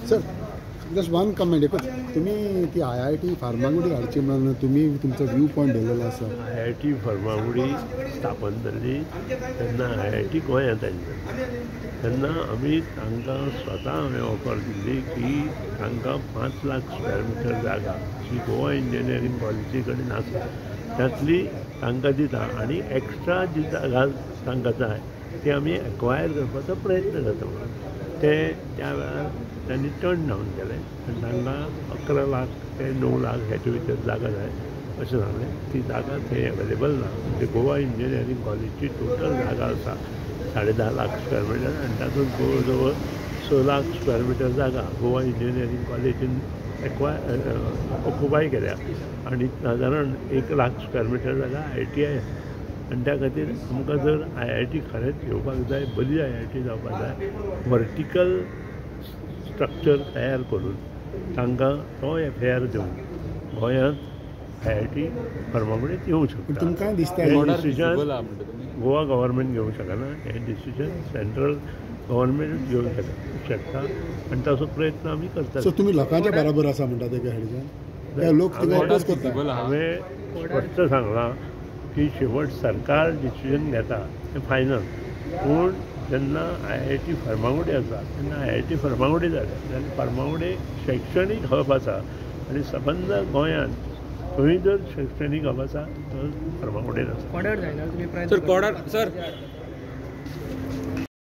Sir just one comment एकच तुम्ही ती IIT फार्मागुडी हाडची म्हणून तुम्ही तुमचो व्यू पॉयंट दिलेलो आसा. IIT फार्मागुडी स्थापन जाल्ली तेन्ना IIT गोंयांत आयिल्ली तेन्ना आमी तांकां स्वता हांवें ऑफर दिल्ली की तांकां 5 लाख स्क्वेअर मिटर जागा जी गोवा इंजिनियरींग कॉलेजी कडेन आसा त्यातली तांकां दिता आनी एक्स्ट्रा जी जागा तांकां जाय ती आमी एक्वायर करपाचो प्रयत्न करता म्हणून ते त्या वेळार त्यांनी टर्न डावन केलें आनी तांकां 11 लाख ते 9 लाख हेच्या भितर जागा जाय अशें सांगलें. ती जागा थंय एवेलेबल ना म्हणजे गोवा इंजिनियरींग कॉलेजची टोटल जागा आसा 10.5 लाख स्क्वेअर मिटर आनी तातूंत जवळ जवळ 6 लाख स्क्वेअर मिटर जागा गोवा इंजिनियरींग कॉलेजीन ऑक्युपाय केल्या आनी सादारण 1 लाख स्क्वेअर मिटर जागा IITI आनी त्या खातीर आमकां जर IIT खरेंच घेवपाक जाय बरी IIT जावपाक जाय वर्टिकल स्ट्रक्चर तयार करून तांकां तो FAR दिवन गोंयांत IIT फार्मागुडीत येवंक शकता. तुमकां दिसता हें डिसिजन गोवा गव्हर्मेंट घेवंक शकना. हें डिसिजन सेंट्रल गव्हर्मेंट घेवंक शकता आनी ताचो प्रयत्न आमी करता. सो तुमी लोकांच्या बरोबर आसा म्हणटा तेका हाडच्यान ते लोक तिका अपोज करता. हांवें स्पश्ट सांगलां की शेवट सरकार डिसिजन घेता तें फायनल पूण जेन्ना IIT फार्मागुडी आसा तेन्ना IIT फार्मागुडी जाल्या जाल्यार फार्मागुडी शैक्षणीक हब आसा आनी सबंद गोंयांत खंय जर शैक्षणीक हब आसा तो फार्मागुडीन आसा. सर